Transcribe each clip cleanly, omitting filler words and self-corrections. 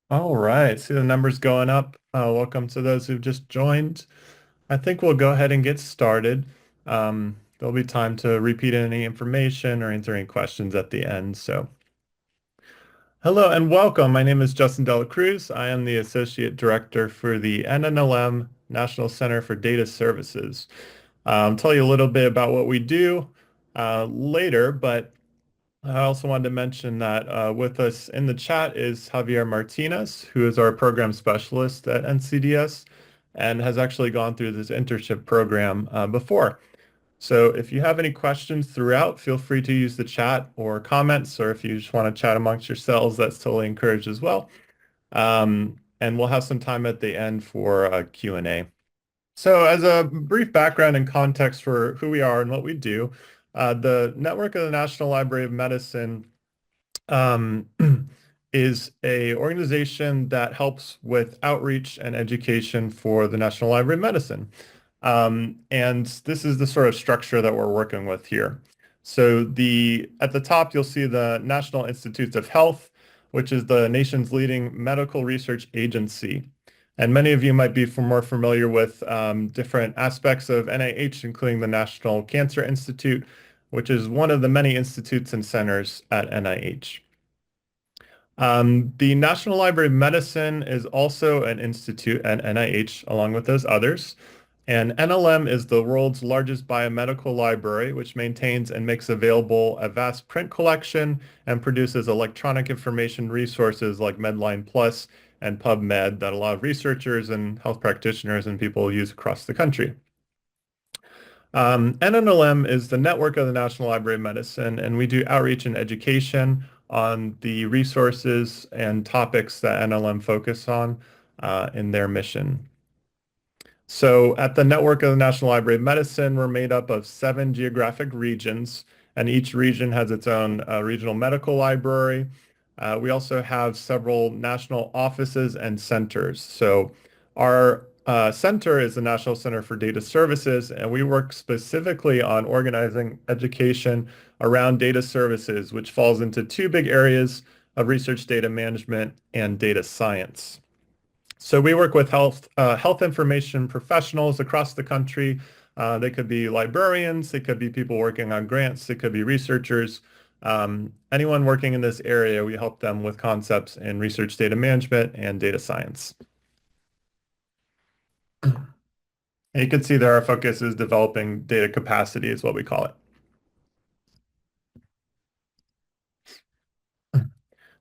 All right, see the numbers going up. Welcome to those who've just joined. I think we'll go ahead and get started. There'll be time to repeat any information or answer any questions at the end. So, hello and welcome. My name is Justin Dela Cruz. I am the Associate Director for the NNLM National Center for Data Services. Tell you a little bit about what we do later, but I also wanted to mention that with us in the chat is Javier Martinez, who is our program specialist at NCDS and has actually gone through this internship program before. So if you have any questions throughout, feel free to use the chat or comments, or if you just want to chat amongst yourselves, that's totally encouraged as well. And we'll have some time at the end for a Q&A. So as a brief background and context for who we are and what we do, the network of the National Library of Medicine um, is a organization that helps with outreach and education for the National Library of Medicine. And this is the sort of structure that we're working with here. So at the top, you'll see the National Institutes of Health, which is the nation's leading medical research agency. And many of you might be more familiar with different aspects of NIH, including the National Cancer Institute, which is one of the many institutes and centers at NIH. The National Library of Medicine is also an institute at NIH, along with those others. And NLM is the world's largest biomedical library, which maintains and makes available a vast print collection and produces electronic information resources like Medline Plus and PubMed that a lot of researchers and health practitioners and people use across the country. NNLM is the network of the National Library of Medicine, and we do outreach and education on the resources and topics that NLM focus on in their mission. So at the network of the National Library of Medicine, we're made up of 7 geographic regions, and each region has its own regional medical library. We also have several national offices and centers. So our center is the National Center for Data Services, and we work specifically on organizing education around data services, which falls into 2 big areas of research data management and data science. So we work with health information professionals across the country. They could be librarians, they could be people working on grants, they could be researchers. Anyone working in this area, we help them with concepts in research data management and data science. And you can see there our focus is developing data capacity is what we call it.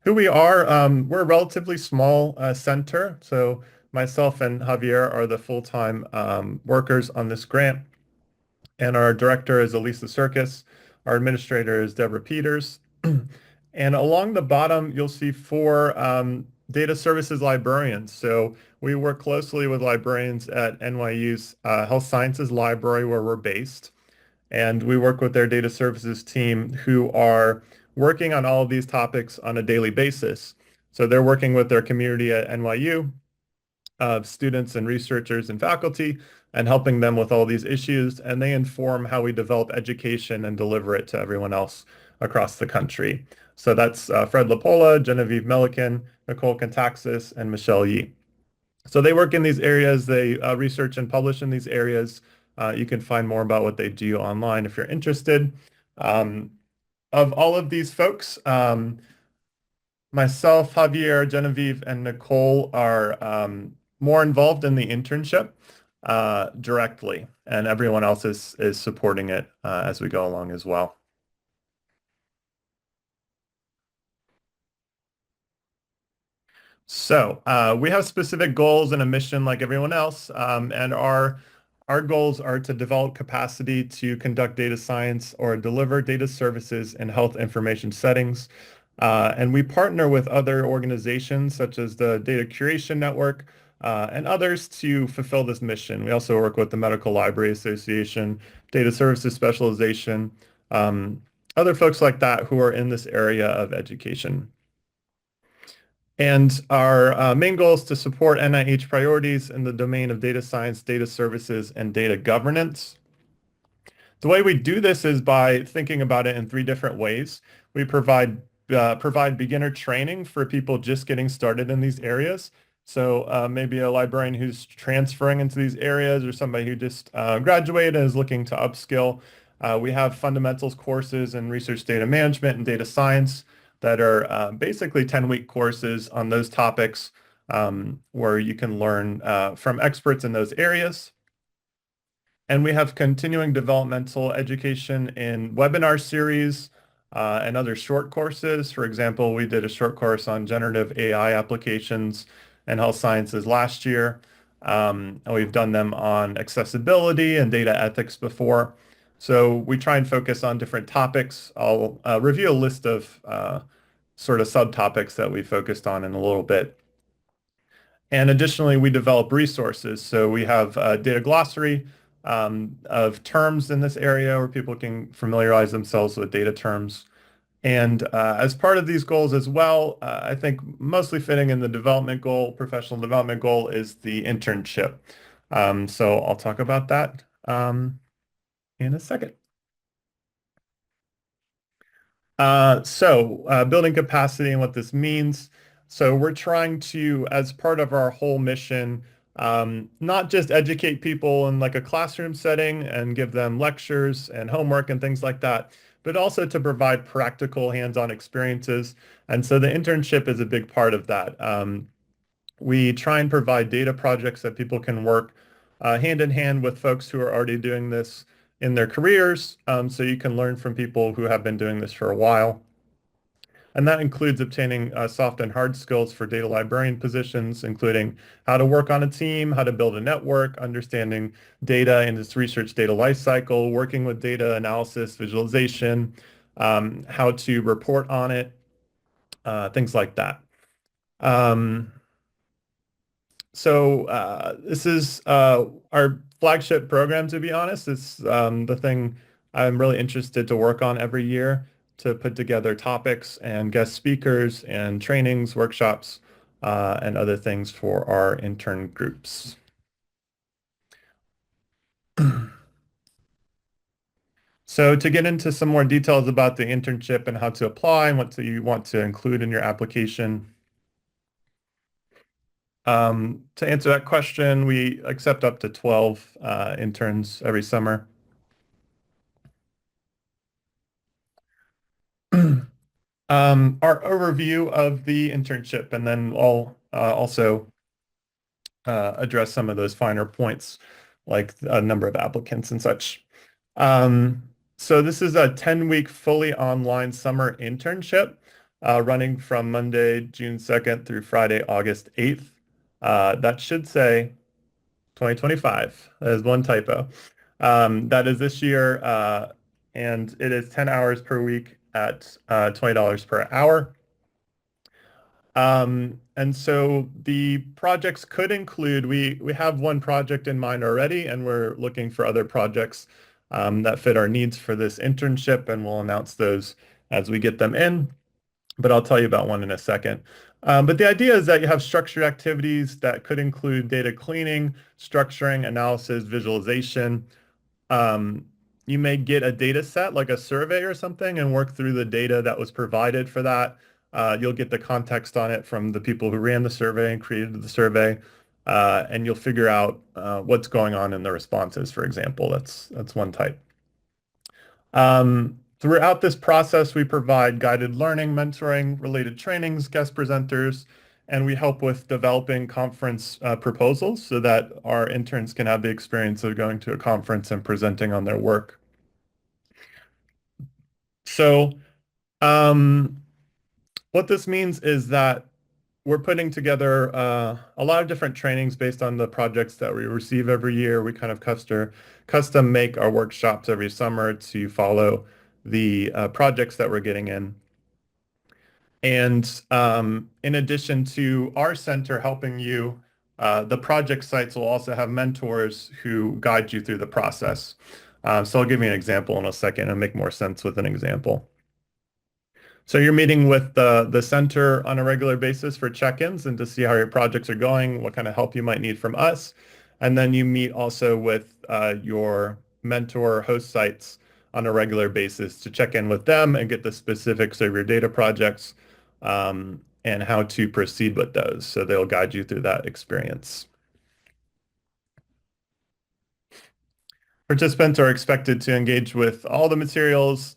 Who we are, we're a relatively small center. So myself and Javier are the full-time workers on this grant. And our director is Elisa Circus. Our administrator is Deborah Peters. And along the bottom, you'll see 4 data services librarians. So we work closely with librarians at NYU's Health Sciences Library, where we're based. And we work with their data services team who are working on all of these topics on a daily basis. So they're working with their community at NYU of students and researchers and faculty and helping them with all these issues. And they inform how we develop education and deliver it to everyone else across the country. So that's Fred Lapola, Genevieve Melican, Nicole Contaxis, and Michelle Yee. So they work in these areas, they research and publish in these areas. You can find more about what they do online if you're interested. Of all of these folks, myself, Javier, Genevieve, and Nicole are more involved in the internship directly, and everyone else is supporting it as we go along as well. So we have specific goals and a mission like everyone else, and our goals are to develop capacity to conduct data science or deliver data services in health information settings. And we partner with other organizations such as the Data Curation Network and others to fulfill this mission. We also work with the Medical Library Association, Data Services Specialization, other folks like that who are in this area of education. And our main goal is to support NIH priorities in the domain of data science, data services, and data governance. The way we do this is by thinking about it in 3 different ways. We provide provide beginner training for people just getting started in these areas. So maybe a librarian who's transferring into these areas or somebody who just graduated and is looking to upskill. We have fundamentals courses in research data management and data science that are basically 10-week courses on those topics where you can learn from experts in those areas. And we have continuing developmental education in webinar series and other short courses. For example, we did a short course on generative AI applications and health sciences last year. And we've done them on accessibility and data ethics before. So we try and focus on different topics. I'll review a list of sort of subtopics that we focused on in a little bit. And additionally, we develop resources. So we have a data glossary of terms in this area where people can familiarize themselves with data terms. And as part of these goals as well, I think mostly fitting in the development goal, professional development goal is the internship. So I'll talk about that in a second. Building capacity and what this means. So we're trying to, as part of our whole mission, not just educate people in like a classroom setting and give them lectures and homework and things like that, but also to provide practical hands-on experiences. And so the internship is a big part of that. We try and provide data projects that people can work hand in hand with folks who are already doing this in their careers. So you can learn from people who have been doing this for a while. And that includes obtaining soft and hard skills for data librarian positions, including how to work on a team, how to build a network, understanding data and its research data lifecycle, working with data analysis, visualization, how to report on it, things like that. Um, this is our flagship program, to be honest. It's the thing I'm really interested to work on every year to put together topics and guest speakers and trainings, workshops, and other things for our intern groups. So to get into some more details about the internship and how to apply and what you want to include in your application, to answer that question, we accept up to 12 interns every summer. Our overview of the internship, and then I'll also address some of those finer points, like a number of applicants and such. So this is a 10-week fully online summer internship running from Monday, June 2nd through Friday, August 8th. That should say 2025. That is one typo. That is this year, and it is 10 hours per week at $20 per hour. And so the projects could include, we have one project in mind already, and we're looking for other projects that fit our needs for this internship, and we'll announce those as we get them in. But I'll tell you about one in a second. But the idea is that you have structured activities that could include data cleaning, structuring, analysis, visualization. Um, you may get a data set like a survey or something and work through the data that was provided for that. You'll get the context on it from the people who ran the survey and created the survey, and you'll figure out what's going on in the responses, for example. That's one type. Throughout this process, we provide guided learning, mentoring, related trainings, guest presenters, and we help with developing conference proposals so that our interns can have the experience of going to a conference and presenting on their work. So um, what this means is that we're putting together a lot of different trainings based on the projects that we receive every year. We kind of custom make our workshops every summer to follow the projects that we're getting in. And in addition to our center helping you, the project sites will also have mentors who guide you through the process. So I'll give you an example in a second and make more sense with an example. So you're meeting with the center on a regular basis for check-ins and to see how your projects are going, what kind of help you might need from us. And then you meet also with your mentor host sites on a regular basis to check in with them and get the specifics of your data projects and how to proceed with those. So they'll guide you through that experience. Participants are expected to engage with all the materials,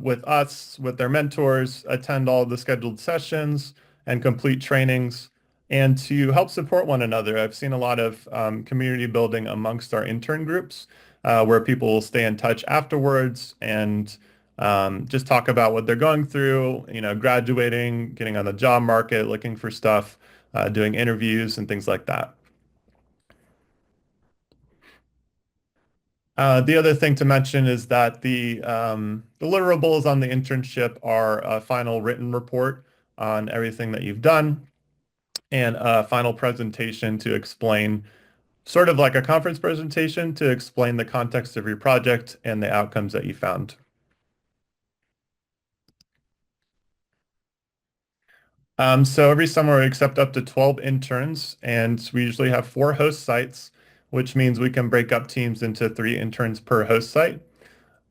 with us, with their mentors, attend all the scheduled sessions, and complete trainings, and to help support one another. I've seen a lot of community building amongst our intern groups, where people will stay in touch afterwards and just talk about what they're going through, graduating, getting on the job market, looking for stuff, doing interviews and things like that. The other thing to mention is that the deliverables on the internship are a final written report on everything that you've done and a final presentation to explain, sort of like a conference presentation to explain the context of your project and the outcomes that you found. So every summer we accept up to 12 interns, and we usually have 4 host sites, which means we can break up teams into 3 interns per host site.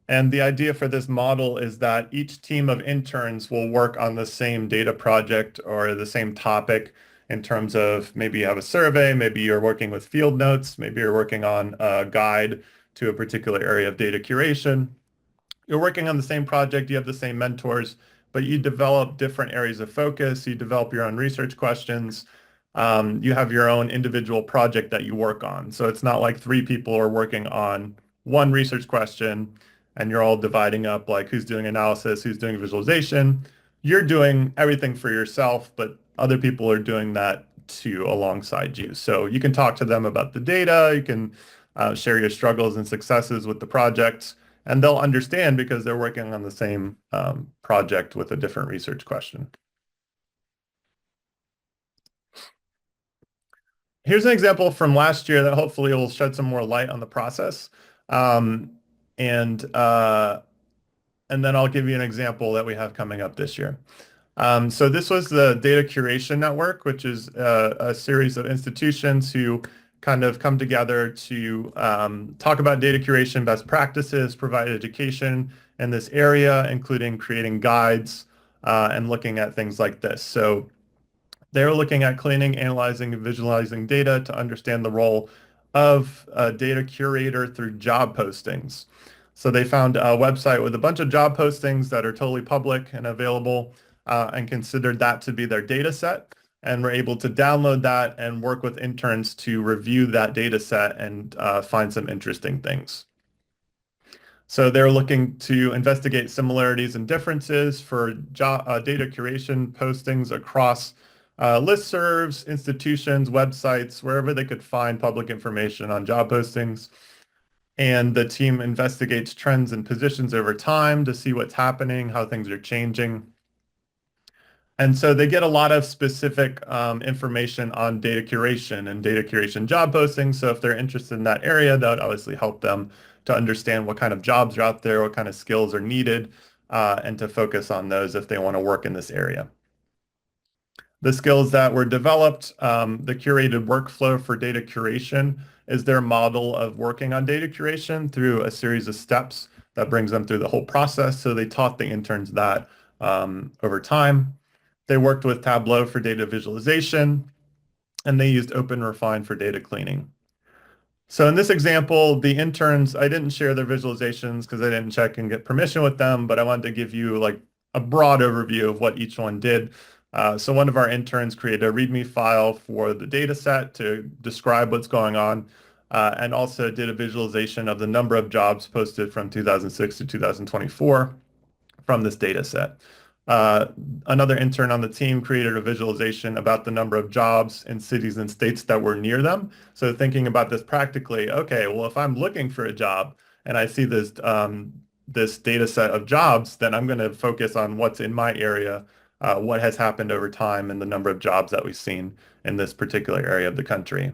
And the idea for this model is that each team of interns will work on the same data project or the same topic in terms of maybe you have a survey, maybe you're working with field notes, maybe you're working on a guide to a particular area of data curation. You're working on the same project, you have the same mentors, but you develop different areas of focus, you develop your own research questions, you have your own individual project that you work on. So it's not like 3 people are working on one research question and you're all dividing up like who's doing analysis, who's doing visualization. You're doing everything for yourself, but other people are doing that too alongside you. So you can talk to them about the data, you can share your struggles and successes with the project, and they'll understand because they're working on the same project with a different research question. Here's an example from last year that hopefully will shed some more light on the process. Um, and uh, and then I'll give you an example that we have coming up this year. So this was the Data Curation Network, which is a series of institutions who kind of come together to talk about data curation best practices, provide education in this area, including creating guides and looking at things like this. So they're looking at cleaning, analyzing, and visualizing data to understand the role of a data curator through job postings. So they found a website with a bunch of job postings that are totally public and available and considered that to be their data set. And were able to download that and work with interns to review that data set and find some interesting things. So they're looking to investigate similarities and differences for data curation postings across listservs, institutions, websites, wherever they could find public information on job postings. And the team investigates trends and positions over time to see what's happening, how things are changing. And so they get a lot of specific information on data curation and data curation job postings. So if they're interested in that area, that would obviously help them to understand what kind of jobs are out there, what kind of skills are needed, and to focus on those if they want to work in this area. The skills that were developed, the curated workflow for data curation is their model of working on data curation through a series of steps that brings them through the whole process. So they taught the interns that over time. They worked with Tableau for data visualization, and they used OpenRefine for data cleaning. So in this example, the interns, I didn't share their visualizations because I didn't check and get permission with them, but I wanted to give you like a broad overview of what each one did. So one of our interns created a README file for the data set to describe what's going on, and also did a visualization of the number of jobs posted from 2006 to 2024 from this data set. Another intern on the team created a visualization about the number of jobs in cities and states that were near them. So thinking about this practically, okay, well, if I'm looking for a job and I see this data set of jobs, then I'm going to focus on what's in my area, what has happened over time, and the number of jobs that we've seen in this particular area of the country.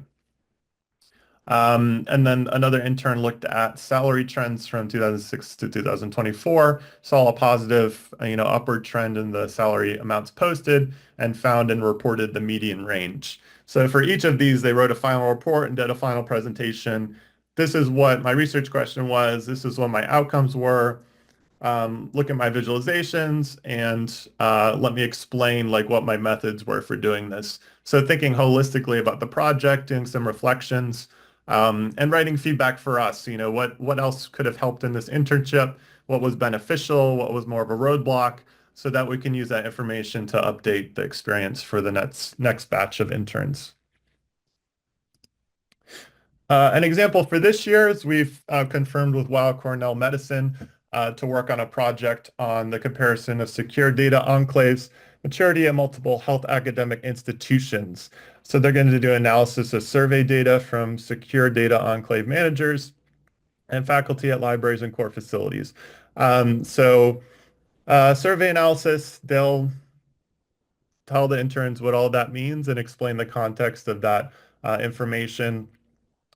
And then another intern looked at salary trends from 2006 to 2024, saw a positive, upward trend in the salary amounts posted, and found and reported the median range. So for each of these, they wrote a final report and did a final presentation this is what my research question was, this is what my outcomes were. Look at my visualizations and let me explain like what my methods were for doing this. So thinking holistically about the project, doing some reflections, and writing feedback for us. What else could have helped in this internship? What was beneficial? What was more of a roadblock? So that we can use that information to update the experience for the next batch of interns. An example for this year is we've confirmed with Weill Cornell Medicine to work on a project on the comparison of secure data enclaves maturity at multiple health academic institutions. So they're going to do analysis of survey data from secure data enclave managers and faculty at libraries and core facilities. Survey analysis, they'll tell the interns what all that means and explain the context of that information.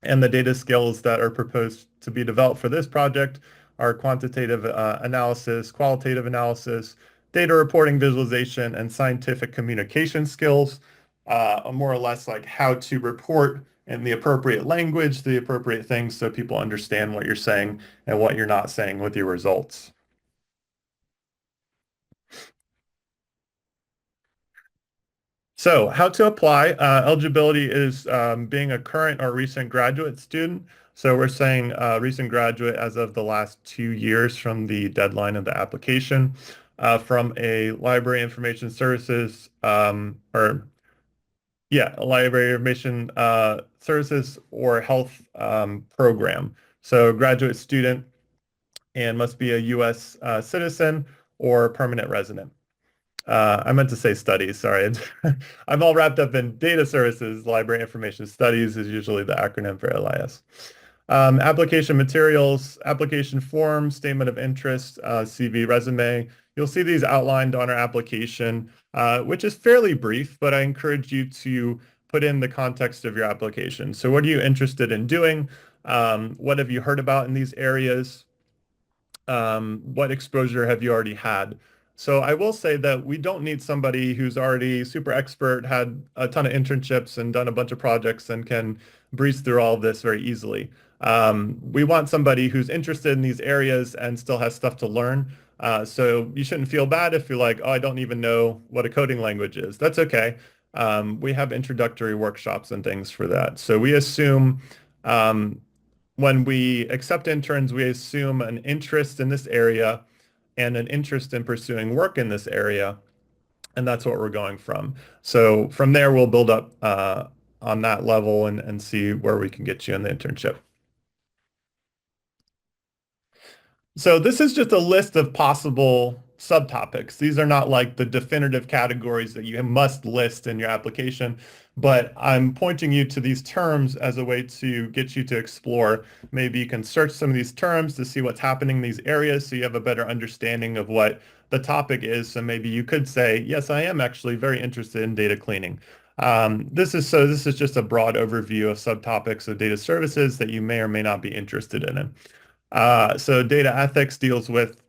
And the data skills that are proposed to be developed for this project are quantitative analysis, qualitative analysis, data reporting, visualization, and scientific communication skills, more or less like how to report in the appropriate language, the appropriate things so people understand what you're saying and what you're not saying with your results. So how to apply? Eligibility is being a current or recent graduate student. So we're saying recent graduate as of the last 2 years from the deadline of the application from a library information services or yeah, a library information services or health program. So graduate student and must be a U.S. Citizen or permanent resident. I meant to say studies, sorry. I'm all wrapped up in data services. Library information studies is usually the acronym for LIS. Application materials, application form, statement of interest, CV, resume. You'll see these outlined on our application, which is fairly brief, but I encourage you to put in the context of your application. So what are you interested in doing? What have you heard about in these areas? What exposure have you already had? So I will say that we don't need somebody who's already super expert, had a ton of internships and done a bunch of projects and can breeze through all of this very easily. We want somebody who's interested in these areas and still has stuff to learn. So you shouldn't feel bad if you're like, oh, I don't even know what a coding language is. That's okay. We have introductory workshops and things for that. So we assume um, when we accept interns, we assume an interest in this area and an interest in pursuing work in this area, and that's what we're going from. So from there, we'll build up on that level and see where we can get you in the internship. So this is just a list of possible subtopics. These are not like the definitive categories that you must list in your application, but I'm pointing you to these terms as a way to get you to explore. Maybe you can search some of these terms to see what's happening in these areas so you have a better understanding of what the topic is. So maybe you could say, yes, I am actually very interested in data cleaning. This is just a broad overview of subtopics of data services that you may or may not be interested in. So data ethics deals with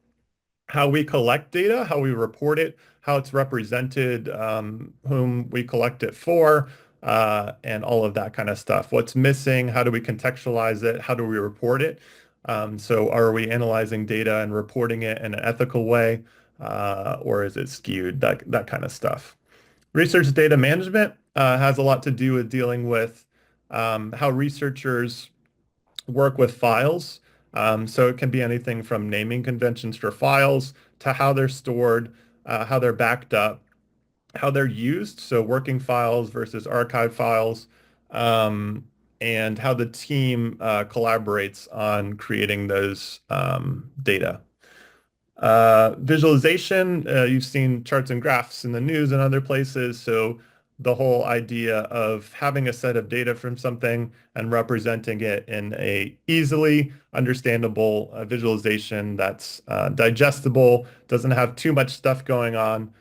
how we collect data, how we report it, how it's represented, whom we collect it for, and all of that kind of stuff. What's missing? How do we contextualize it? How do we report it? So are we analyzing data and reporting it in an ethical way, or is it skewed? That kind of stuff. Research data management has a lot to do with dealing with how researchers work with files. So it can be anything from naming conventions for files to how they're stored, how they're backed up, how they're used. So working files versus archive files, and how the team collaborates on creating those data. Visualization, you've seen charts and graphs in the news and other places. So the whole idea of having a set of data from something and representing it in a easily understandable visualization that's digestible, doesn't have too much stuff going on,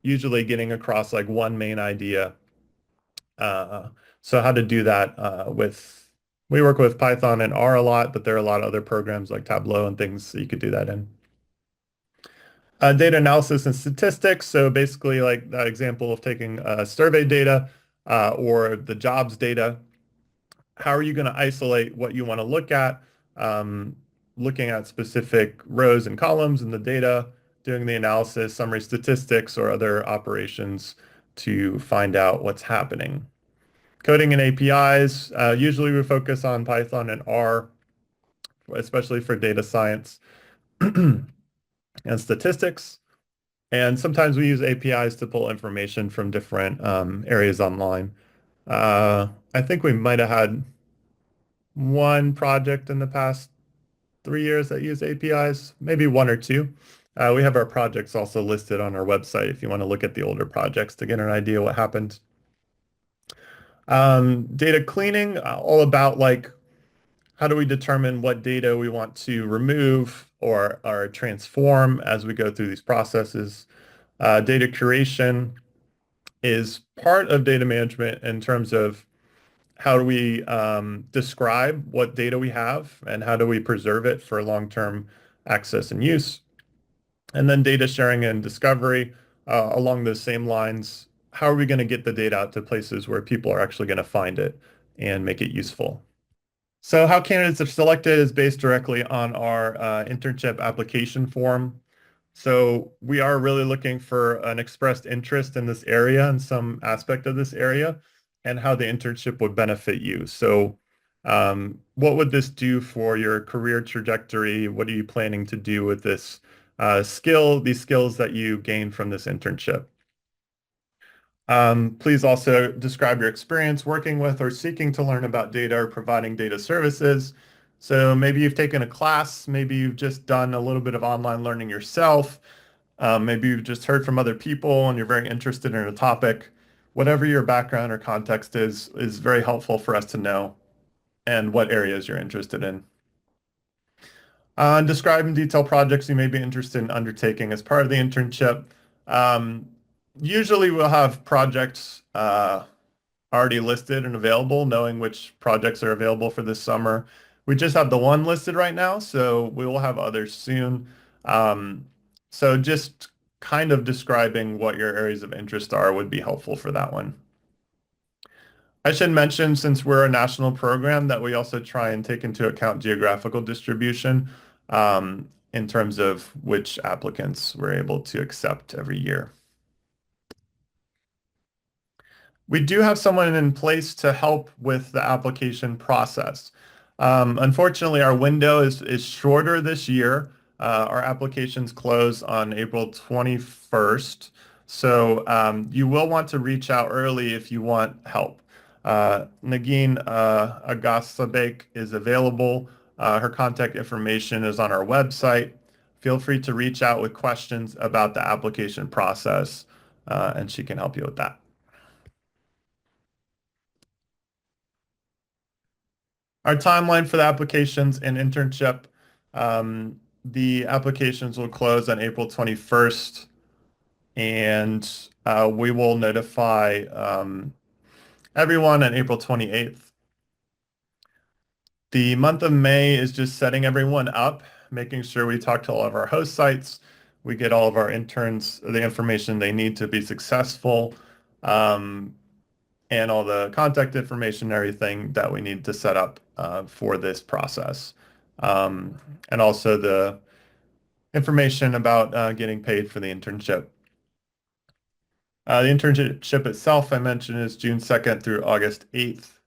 usually getting across like one main idea. Uh, so how to do that we work with Python and R a lot, but there are a lot of other programs like Tableau and things that you could do that in. Data analysis and statistics. So basically like that example of taking survey data or the jobs data, how are you going to isolate what you want to look at, um, looking at specific rows and columns in the data, doing the analysis, summary statistics, or other operations to find out what's happening. Coding and APIs, usually we focus on Python and R, especially for data science and statistics. And sometimes we use APIs to pull information from different areas online. I think we might have had one project in the past 3 years that use APIs, maybe one or two. We have our projects also listed on our website if you want to look at the older projects to get an idea what happened. Data cleaning, all about like how do we determine what data we want to remove or transform as we go through these processes. Data curation is part of data management in terms of how do we describe what data we have and how do we preserve it for long-term access and use. And then data sharing and discovery along those same lines. How are we going to get the data out to places where people are actually going to find it and make it useful? So how candidates are selected is based directly on our internship application form. So we are really looking for an expressed interest in this area and some aspect of this area and how the internship would benefit you. So what would this do for your career trajectory? What are you planning to do with this these skills that you gain from this internship? Please also describe your experience working with or seeking to learn about data or providing data services. So maybe you've taken a class, maybe you've just done a little bit of online learning yourself, maybe you've just heard from other people and you're very interested in a topic. Whatever your background or context is very helpful for us to know and what areas you're interested in. Describe in detail projects you may be interested in undertaking as part of the internship. Um, Usually we'll have projects already listed and available, knowing which projects are available for this summer. We just have the one listed right now, so we will have others soon. Um, so just kind of describing what your areas of interest are would be helpful for that one. I should mention, since we're a national program, that we also try and take into account geographical distribution in terms of which applicants we're able to accept every year. We do have someone in place to help with the application process. Unfortunately, our window is shorter this year. Our applications close on April 21st. So you will want to reach out early if you want help. Nagin Agasabek is available. Her contact information is on our website. Feel free to reach out with questions about the application process, and she can help you with that. Our timeline for the applications and internship, the applications will close on April 21st, and we will notify everyone on April 28th. The month of May is just setting everyone up, making sure we talk to all of our host sites. We get all of our interns the information they need to be successful. And all the contact information and everything that we need to set up for this process. And also the information about getting paid for the internship. The internship itself, I mentioned, is June 2nd through August 8th.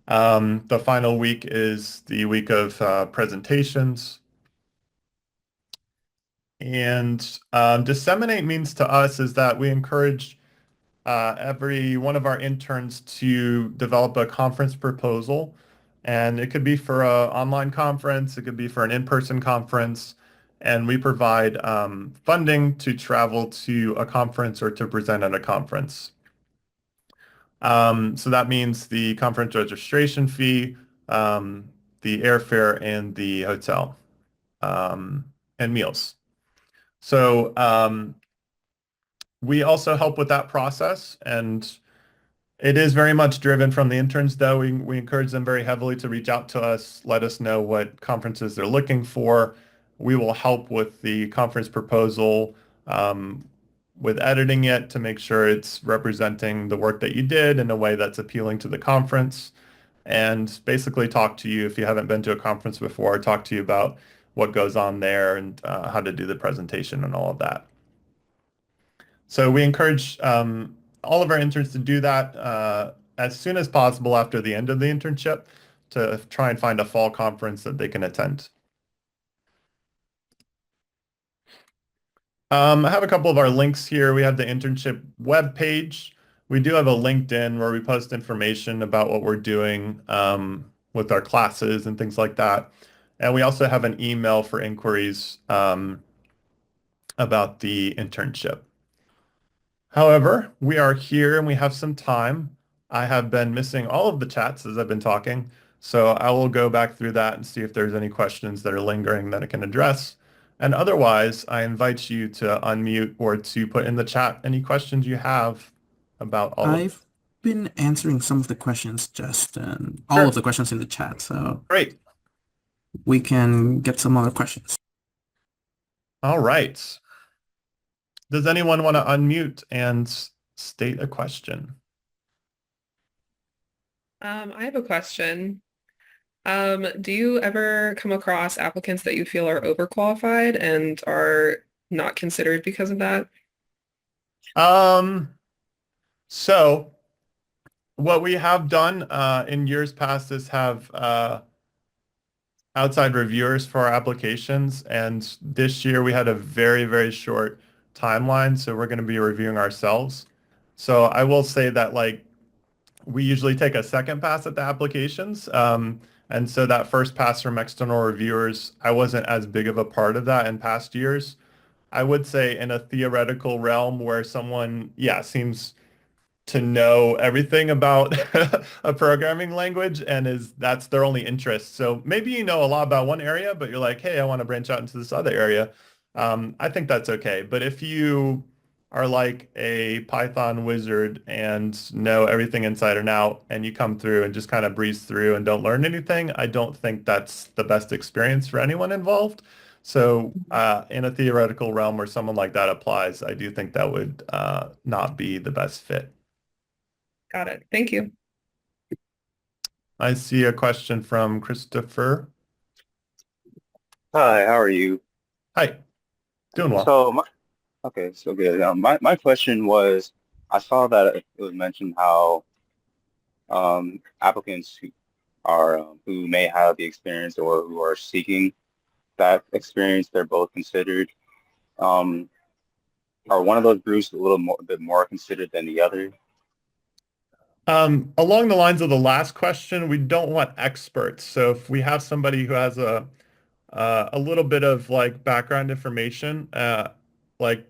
The final week is the week of presentations. And disseminate means to us is that we encourage every one of our interns to develop a conference proposal. And it could be for an online conference, it could be for an in-person conference. And we provide funding to travel to a conference or to present at a conference. So that means the conference registration fee, the airfare, and the hotel and meals. So we also help with that process, and it is very much driven from the interns, though. We encourage them very heavily to reach out to us, let us know what conferences they're looking for. We will help with the conference proposal, with editing it to make sure it's representing the work that you did in a way that's appealing to the conference. and basically talk to you if you haven't been to a conference before, talk to you about what goes on there and how to do the presentation and all of that. So we encourage all of our interns to do that as soon as possible after the end of the internship to try and find a fall conference that they can attend. I have a couple of our links here. We have the internship web page. We do have a LinkedIn where we post information about what we're doing with our classes and things like that. And we also have an email for inquiries about the internship. However, we are here and we have some time. I have been missing all of the chats as I've been talking, so I will go back through that and see if there's any questions that are lingering that I can address. And otherwise, I invite you to unmute or to put in the chat any questions you have about all of it. I've been answering some of the questions, Justin, all Sure. of the questions in the chat, so Great. we can get some other questions. All right. Does anyone want to unmute and state a question? I have a question. Do you ever come across applicants that you feel are overqualified and are not considered because of that? So what we have done in years past is have outside reviewers for our applications, and this year we had a very, very short timeline, so we're going to be reviewing ourselves. So I will say that like we usually take a second pass at the applications. And so that first pass from external reviewers, I wasn't as big of a part of that in past years. I would say in a theoretical realm where someone, yeah, seems to know everything about a programming language and that's their only interest. So maybe you know a lot about one area, but you're like, hey, I want to branch out into this other area. I think that's okay. But if you are like a Python wizard and know everything inside and out, and you come through and just kind of breeze through and don't learn anything, I don't think that's the best experience for anyone involved. So in a theoretical realm where someone like that applies, I do think that would not be the best fit. Got it. Thank you. I see a question from Christopher. Hi, how are you? Hi, doing well. Okay, so good. My question was, I saw that it was mentioned how applicants who may have the experience or who are seeking that experience, they're both considered. Um, are one of those groups a bit more considered than the other? Along the lines of the last question, we don't want experts. So if we have somebody who has a little bit of like background information, like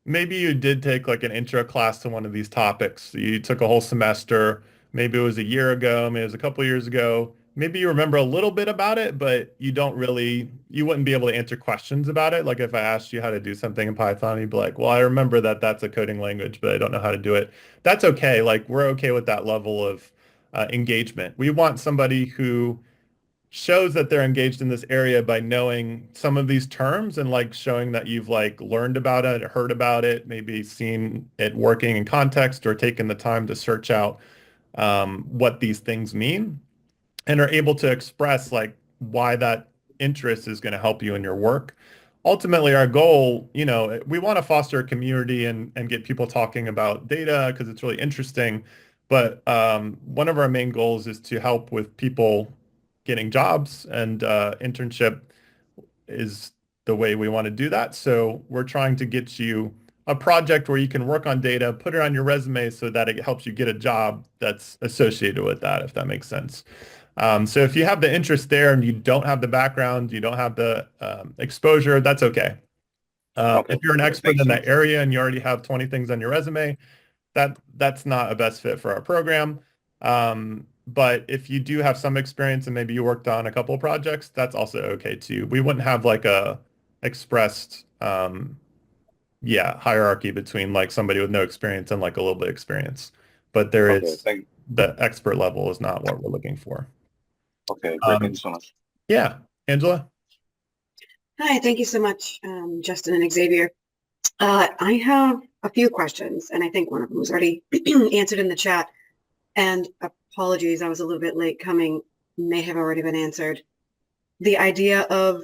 maybe you did take like an intro class to one of these topics. You took a whole semester. Maybe it was a year ago. Maybe it was a couple years ago. Maybe you remember a little bit about it, but you wouldn't be able to answer questions about it. Like if I asked you how to do something in Python, you'd be like, well, I remember that that's a coding language, but I don't know how to do it. That's okay. Like we're okay with that level of engagement. We want somebody who shows that they're engaged in this area by knowing some of these terms and like showing that you've like learned about it, heard about it, maybe seen it working in context or taken the time to search out what these things mean and are able to express like why that interest is going to help you in your work. Ultimately, our goal, we want to foster a community and get people talking about data because it's really interesting. But one of our main goals is to help with people getting jobs, and internship is the way we want to do that. So we're trying to get you a project where you can work on data, put it on your resume so that it helps you get a job that's associated with that, if that makes sense. So if you have the interest there and you don't have the background, you don't have the exposure, that's okay. If you're an expert in that area and you already have 20 things on your resume, that's not a best fit for our program. But if you do have some experience and maybe you worked on a couple of projects, that's also okay too. We wouldn't have like a expressed hierarchy between like somebody with no experience and like a little bit of experience. But there is the expert level is not what we're looking for. Okay, great. Thank you so much. Yeah, Angela. Hi, thank you so much, Justin and Xavier. I have a few questions, and I think one of them was already answered in the chat. And apologies, I was a little bit late coming, may have already been answered. The idea of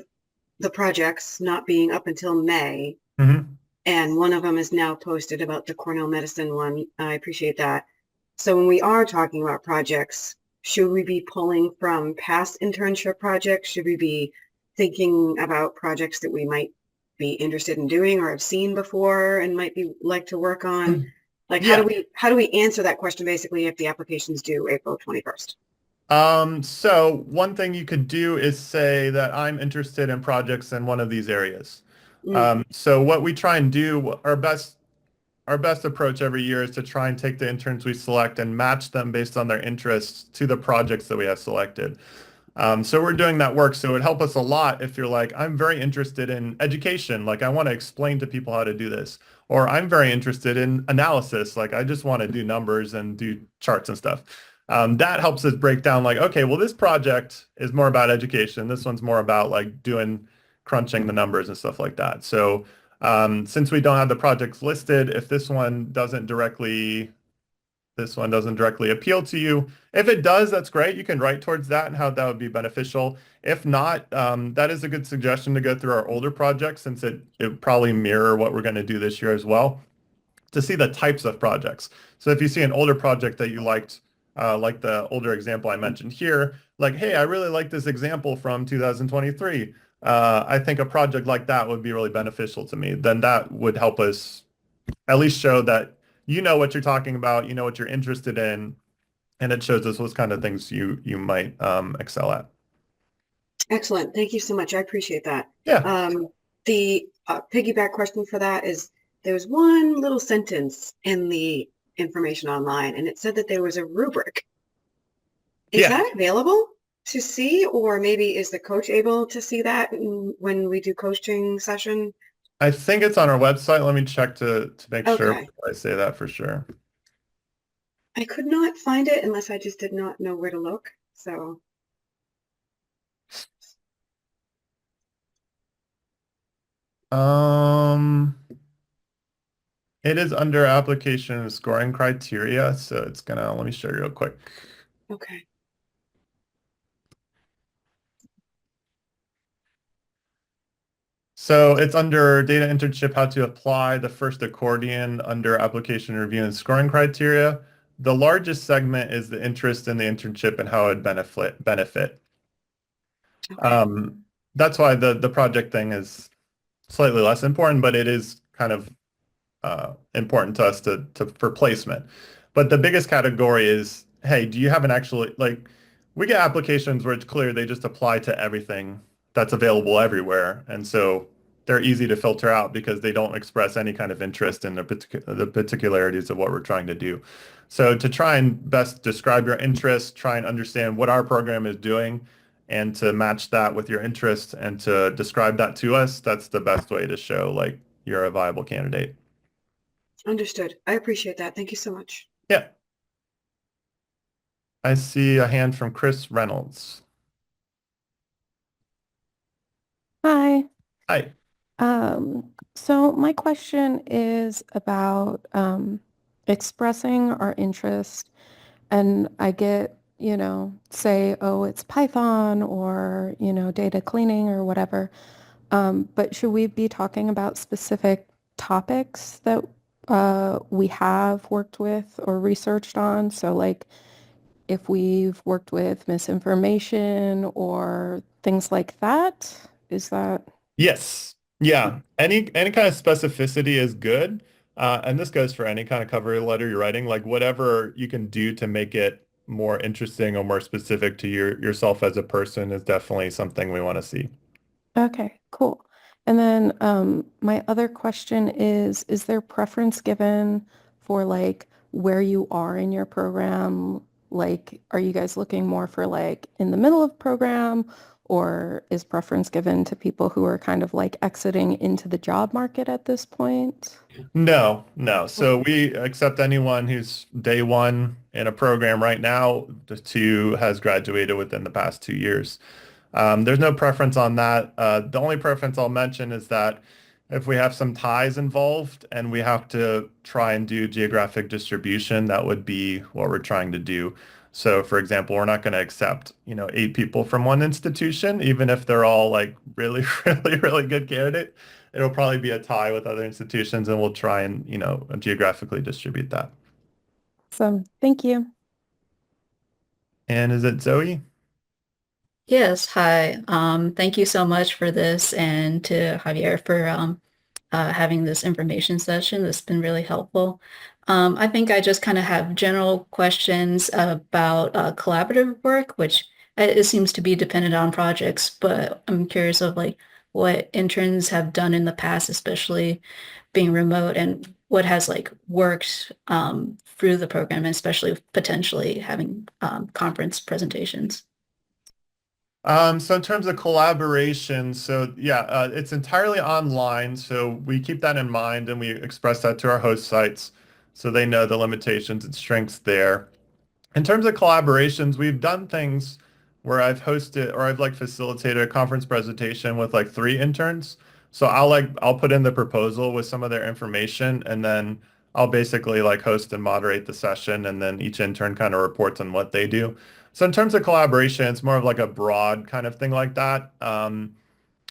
the projects not being up until May, Mhm. and one of them is now posted about the Cornell Medicine one. I appreciate that. So when we are talking about projects, should we be pulling from past internship projects? Should we be thinking about projects that we might be interested in doing or have seen before and might be like to work on? Like, Yeah. how do we answer that question basically if the application's due April 21st? So one thing you could do is say that I'm interested in projects in one of these areas. Mm, So what we try and do, our best approach every year is to try and take the interns we select and match them based on their interests to the projects that we have selected. So we're doing that work. So it would help us a lot if you're like, I'm very interested in education. Like I want to explain to people how to do this. Or I'm very interested in analysis. Like I just want to do numbers and do charts and stuff. That helps us break down like, okay, well, this project is more about education. This one's more about like doing crunching the numbers and stuff like that. So since we don't have the projects listed, if this one doesn't directly appeal to you. If it does, that's great. You can write towards that and how that would be beneficial. If not, that is a good suggestion to go through our older projects since it probably mirror what we're going to do this year as well to see the types of projects. So if you see an older project that you liked, like the older example I mentioned here, like, hey, I really like this example from 2023. I think a project like that would be really beneficial to me. Then that would help us at least show that you know what you're talking about, you know what you're interested in, and it shows us what kind of things you might excel at. excellent. Thank you so much. I appreciate that. Yeah. The piggyback question for that is there was one little sentence in the information online, and it said that there was a rubric. Is Yeah. that available to see, or maybe is the coach able to see that when we do coaching session? I think it's on our website. Let me check to make sure Okay. before I say that for sure. I could not find it unless I just did not know where to look. So, Um, it is under application and scoring criteria, so it's gonna, let me show you real quick. okay. So it's under data internship, how to apply the first accordion under application review and scoring criteria. The largest segment is the interest in the internship and how it benefit. Okay. That's why the project thing is slightly less important, but it is kind of important to us to for placement. But the biggest category is, hey, do you have an actually like we get applications where it's clear they just apply to everything that's available everywhere, and so they're easy to filter out because they don't express any kind of interest in the particularities of what we're trying to do. So to try and best describe your interest, try and understand what our program is doing, and to match that with your interest and to describe that to us, that's the best way to show like you're a viable candidate. Understood. I appreciate that. Thank you so much. Yeah. I see a hand from Chris Reynolds. Hi. Hi. So my question is about expressing our interest, and I get, say, oh, it's Python or, data cleaning or whatever. But should we be talking about specific topics that we have worked with or researched on? So like if we've worked with misinformation or things like that, is that? Yes. Yeah. Any kind of specificity is good. And this goes for any kind of cover letter you're writing, like whatever you can do to make it more interesting or more specific to yourself as a person is definitely something we want to see. Okay, cool. And then my other question is there preference given for like where you are in your program? Like, are you guys looking more for like in the middle of program, or is preference given to people who are kind of like exiting into the job market at this point? No, no. So we accept anyone who's day one in a program right now to has graduated within the past 2 years. There's no preference on that. The only preference I'll mention is that if we have some ties involved and we have to try and do geographic distribution, that would be what we're trying to do. So, for example, we're not going to accept, 8 people from one institution, even if they're all like really, really, really good candidate. It'll probably be a tie with other institutions, and we'll try and, geographically distribute that. So thank you. And is it Zoe? Yes, hi. Thank you so much for this and to Javier for having this information session. This has been really helpful. I think I just kind of have general questions about collaborative work, which it seems to be dependent on projects, but I'm curious of like what interns have done in the past, especially being remote, and what has like worked through the program, and especially potentially having conference presentations. So in terms of collaboration, so yeah, it's entirely online. So we keep that in mind and we express that to our host sites so they know the limitations and strengths there. In terms of collaborations, we've done things where I've hosted or I've like facilitated a conference presentation with like 3 interns. So I'll put in the proposal with some of their information and then I'll basically like host and moderate the session and then each intern kind of reports on what they do. So in terms of collaboration, it's more of like a broad kind of thing like that.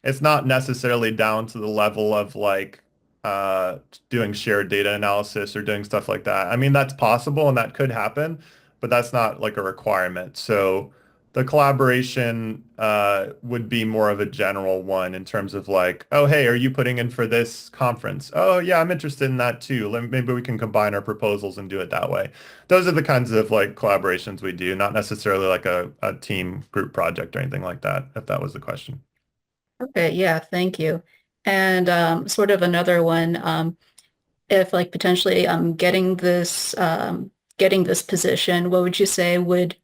It's not necessarily down to the level of like uh, doing shared data analysis or doing stuff like that. I mean, that's possible and that could happen, but that's not like a requirement. So the collaboration would be more of a general one in terms of like, oh, hey, are you putting in for this conference? Oh, yeah, I'm interested in that too. Maybe we can combine our proposals and do it that way. Those are the kinds of like collaborations we do, not necessarily like a team group project or anything like that, if that was the question. Okay, yeah, thank you. And sort of another one, if like potentially getting this position, what would you say would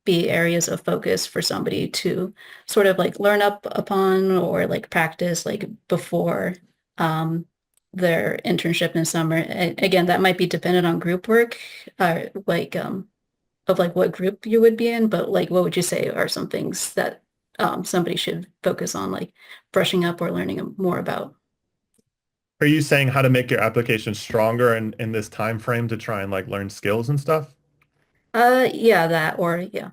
be areas of focus for somebody to sort of like learn up upon or like practice like before their internship in summer? And again, that might be dependent on group work, like of like what group you would be in, but like what would you say are some things that somebody should focus on, like brushing up or learning more about? Are you saying how to make your application stronger in this time frame to try and like learn skills and stuff? Yeah, that or yeah.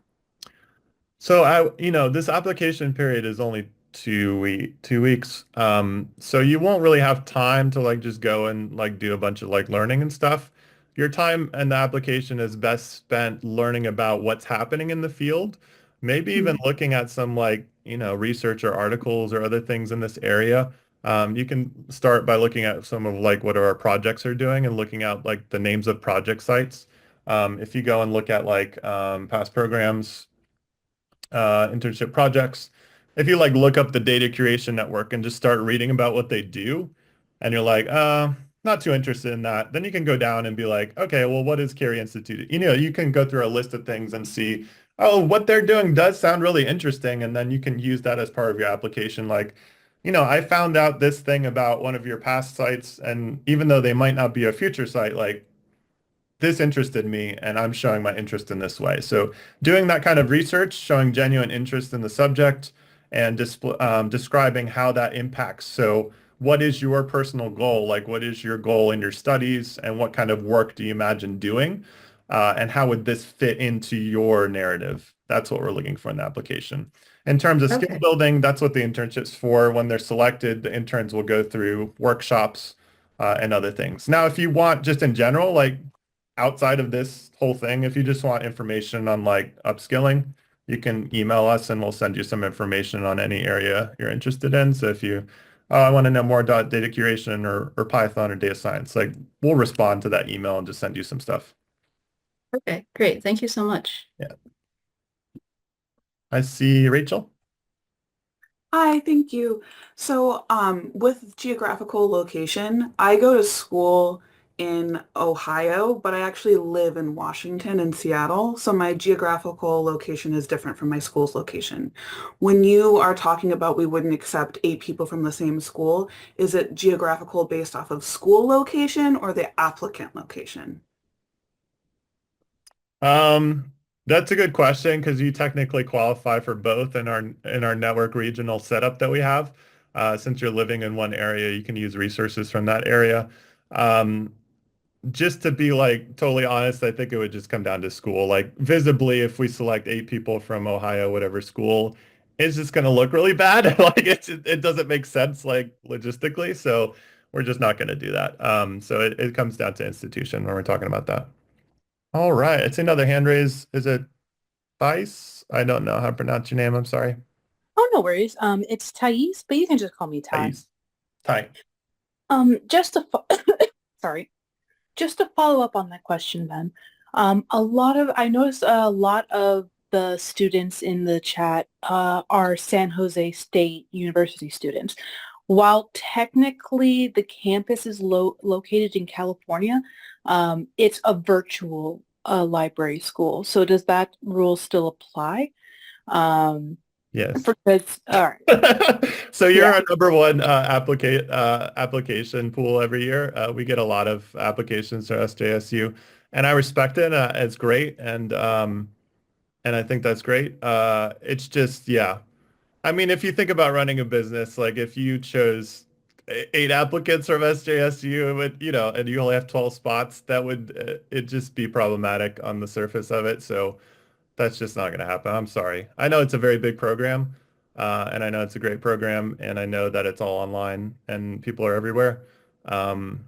So this application period is only 2 weeks. So you won't really have time to like just go and like do a bunch of like learning and stuff. Your time and the application is best spent learning about what's happening in the field, maybe even looking at some like, research or articles or other things in this area. You can start by looking at some of like what our projects are doing and looking at like the names of project sites. If you go and look at like past programs, internship projects. If you like look up the data curation network and just start reading about what they do, and you're like, not too interested in that, then you can go down and be like, okay, well, what is Carey Institute? You can go through a list of things and see, oh, what they're doing does sound really interesting, and then you can use that as part of your application. Like, I found out this thing about one of your past sites, and even though they might not be a future site, like this interested me and I'm showing my interest in this way. So doing that kind of research, showing genuine interest in the subject and describing how that impacts. So what is your personal goal? Like what is your goal in your studies and what kind of work do you imagine doing? And how would this fit into your narrative? That's what we're looking for in the application. In terms of skill Okay. building, that's what the internship's for. When they're selected, the interns will go through workshops and other things. Now, if you want just in general, like outside of this whole thing, if you just want information on like upskilling, you can email us and we'll send you some information on any area you're interested in. So if you, I want to know more about data curation or Python or data science, like we'll respond to that email and just send you some stuff. Okay, great. Thank you so much. Yeah. I see Rachel. Hi, thank you. So, with geographical location, I go to school in Ohio, but I actually live in Washington and Seattle. So my geographical location is different from my school's location. When you are talking about we wouldn't accept 8 people from the same school, is it geographical based off of school location or the applicant location? That's a good question because you technically qualify for both in our network regional setup that we have. Since you're living in one area, you can use resources from that area. Um, just to be like totally honest, I think it would just come down to school. Like visibly, if we select 8 people from Ohio, whatever school, it's just going to look really bad. Like it doesn't make sense like logistically. So we're just not going to do that. So it comes down to institution when we're talking about that. All right. I see another hand raise. Is it Thais? I don't know how to pronounce your name. I'm sorry. Oh, no worries. It's Thais, but you can just call me Ty. Thais. Thai. Just to sorry, just to follow up on that question, then. I noticed a lot of the students in the chat are San Jose State University students. While technically the campus is located in California, it's a virtual library school. So does that rule still apply? Yes. All right. So you're Yeah. our number one application pool every year. We get a lot of applications to SJSU, and I respect it. It's great, and I think that's great. It's just, yeah. I mean, if you think about running a business, like if you chose 8 applicants from SJSU, it would, and you only have 12 spots, that would it just be problematic on the surface of it. So that's just not going to happen. I'm sorry. I know it's a very big program, and I know it's a great program, and I know that it's all online and people are everywhere. Um,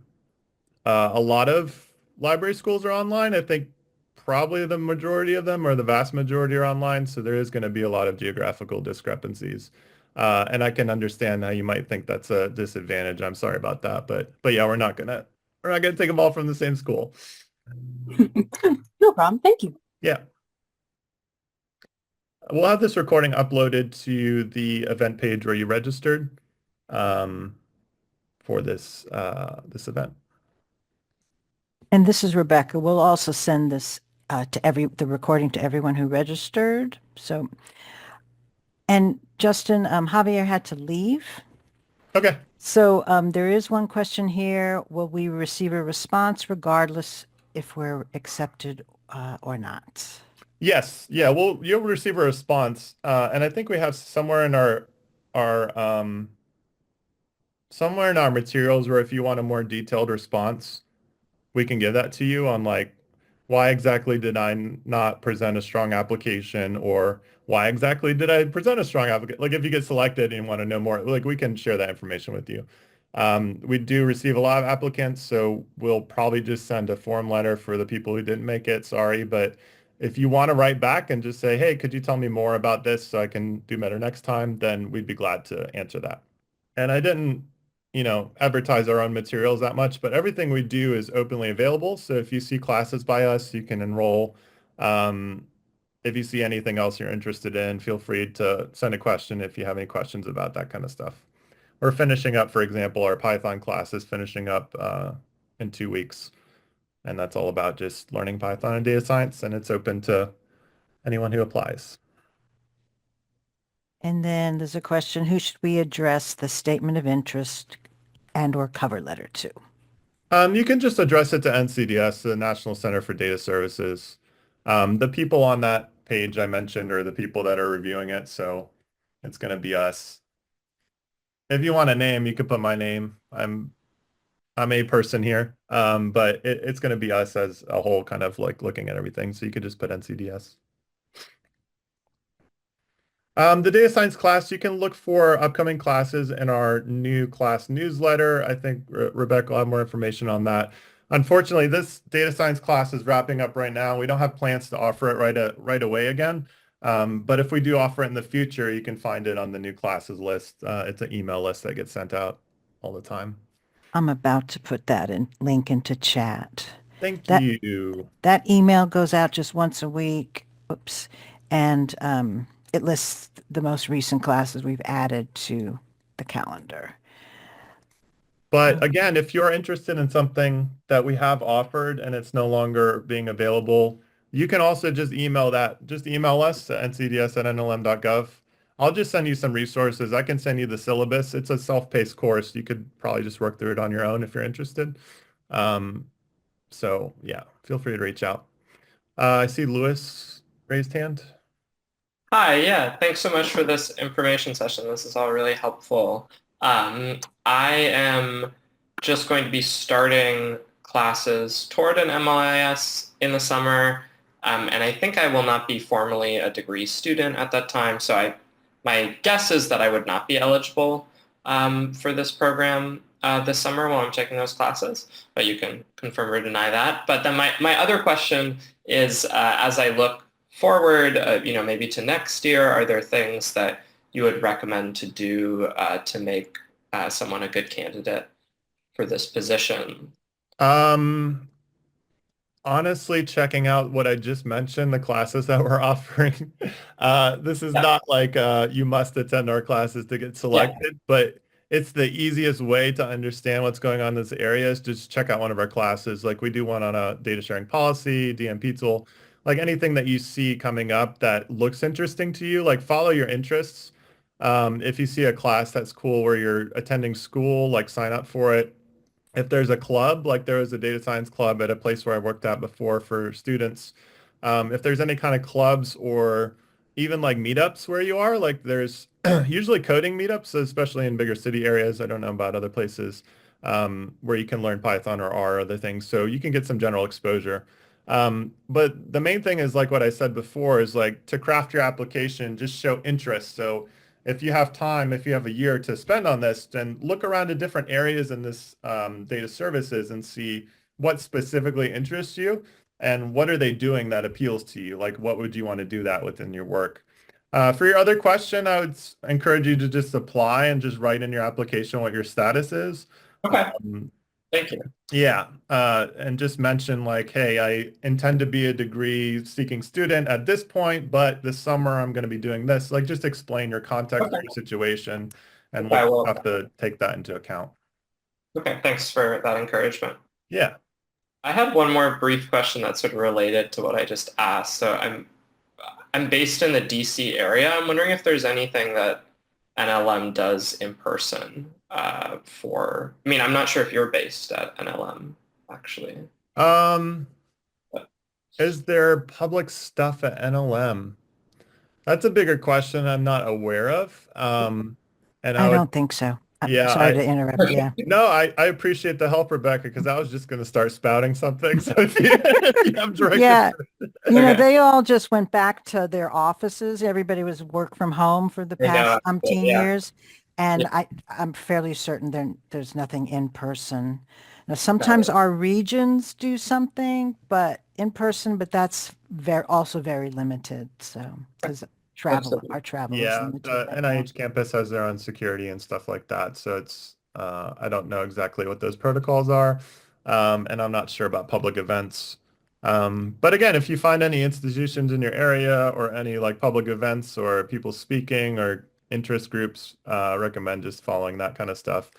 a lot of library schools are online. I think probably the majority of them or the vast majority are online. So there is going to be a lot of geographical discrepancies. And I can understand how you might think that's a disadvantage. I'm sorry about that, but yeah, we're not gonna take them all from the same school. No problem. Thank you. Yeah. We'll have this recording uploaded to the event page where you registered for this event. And this is Rebecca. We'll also send this the recording to everyone who registered. So, and Justin, Javier had to leave. Okay. So there is one question here. Will we receive a response regardless if we're accepted or not? Yes. Yeah. Well, you'll receive a response, and I think we have somewhere in our materials where if you want a more detailed response, we can give that to you on like why exactly did I not present a strong application, or why exactly did I present a strong application? Like if you get selected and you want to know more, like we can share that information with you. We do receive a lot of applicants, so we'll probably just send a form letter for the people who didn't make it. Sorry, but if you want to write back and just say, hey, could you tell me more about this so I can do better next time, then we'd be glad to answer that. And I didn't, advertise our own materials that much, but everything we do is openly available. So if you see classes by us, you can enroll. If you see anything else you're interested in, feel free to send a question if you have any questions about that kind of stuff. We're finishing up, for example, our Python class is finishing up in 2 weeks. And that's all about just learning Python and data science, and it's open to anyone who applies. And then there's a question, who should we address the statement of interest and or cover letter to? You can just address it to NCDS, the National Center for Data Services. The people on that page I mentioned are the people that are reviewing it, so it's going to be us. If you want a name, you could put my name. I'm a person here, but it's going to be us as a whole, kind of like looking at everything. So you could just put NCDS. The data science class, you can look for upcoming classes in our new class newsletter. I think Rebecca will have more information on that. Unfortunately, this data science class is wrapping up right now. We don't have plans to offer it right away again. But if we do offer it in the future, you can find it on the new classes list. It's an email list that gets sent out all the time. I'm about to put that link into chat. Thank you. That email goes out just once a week. Oops. And it lists the most recent classes we've added to the calendar. But again, if you're interested in something that we have offered and it's no longer being available, you can also just email that. Just email us at ncds@nlm.gov. I'll just send you some resources. I can send you the syllabus. It's a self-paced course. You could probably just work through it on your own if you're interested. So yeah, feel free to reach out. I see Lewis raised hand. Hi, yeah, thanks so much for this information session. This is all really helpful. I am just going to be starting classes toward an MLIS in the summer, and I think I will not be formally a degree student at that time. So my guess is that I would not be eligible for this program this summer while I'm taking those classes, but you can confirm or deny that. But then my other question is, as I look forward, maybe to next year, are there things that you would recommend to do to make someone a good candidate for this position? Um, Honestly, checking out what I just mentioned, the classes that we're offering. This is Yeah. not like you must attend our classes to get selected, but it's the easiest way to understand what's going on in this area is just check out one of our classes. Like we do one on a data sharing policy, DMP tool, like anything that you see coming up that looks interesting to you, like follow your interests. If you see a class that's cool where you're attending school, like sign up for it. If there's a club, like there was a data science club at a place where I worked at before for students, if there's any kind of clubs or even like meetups where you are, like there's usually coding meetups, especially in bigger city areas. I don't know about other places where you can learn Python or R or other things. So you can get some general exposure. But the main thing is like what I said before is like to craft your application, just show interest. So if you have time, if you have a year to spend on this, then look around to different areas in this data services and see what specifically interests you and what are they doing that appeals to you? Like what would you want to do that within your work? For your other question, I would encourage you to just apply and just write in your application what your status is. Okay. Um, Thank you. yeah, and just mention like, hey, I intend to be a degree seeking student at this point, but this summer I'm going to be doing this. Like just explain your context Okay. of your situation and Okay, what you well, have to take that into account. okay, thanks for that encouragement. Yeah. I had one more brief question that's sort of related to what I just asked. So I'm based in the DC area. I'm wondering if there's anything that NLM does in person I mean, I'm not sure if you're based at NLM, actually. Um, is there public stuff at NLM? That's a bigger question I'm not aware of. And I I would, don't think so. yeah, Sorry to interrupt. Yeah. no, I appreciate the help, Rebecca, because I was just going to start spouting something. So if you have direction. Yeah. You know, Okay. they all just went back to their offices. Everybody was work from home for the I know, past umpteen yeah. years. And Yeah. I'm fairly certain there's nothing in person. Now, sometimes our regions do something, but in person, but that's also very limited. So, because Absolutely. our travel is Yeah, limited the right now. NIH campus has their own security and stuff like that. So it's, I don't know exactly what those protocols are. And I'm not sure about public events. But again, if you find any institutions in your area or any like public events or people speaking or interest groups, recommend just following that kind of stuff.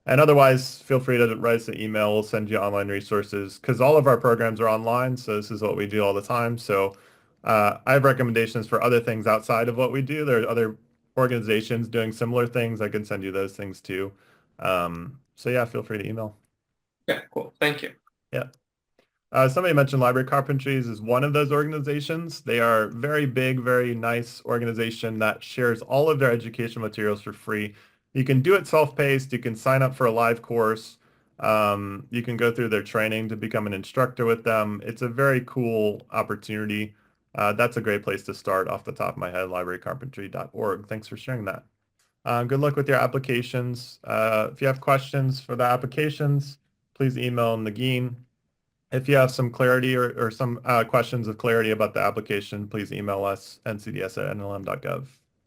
And otherwise, feel free to write us an email. We'll send you online resources because all of our programs are online. So this is what we do all the time. So I have recommendations for other things outside of what we do. There are other organizations doing similar things. I can send you those things too. So yeah, feel free to email. Okay, cool. Thank you. Yeah. Somebody mentioned Library Carpentries is one of those organizations. They are very big, very nice organization that shares all of their education materials for free. You can do it self-paced. You can sign up for a live course. You can go through their training to become an instructor with them. It's a very cool opportunity. That's a great place to start off the top of my head, librarycarpentry.org. Thanks for sharing that. Good luck with your applications. If you have questions for the applications, please email Nagin. If you have some clarity or some questions of clarity about the application, please email us ncds@nlm.gov.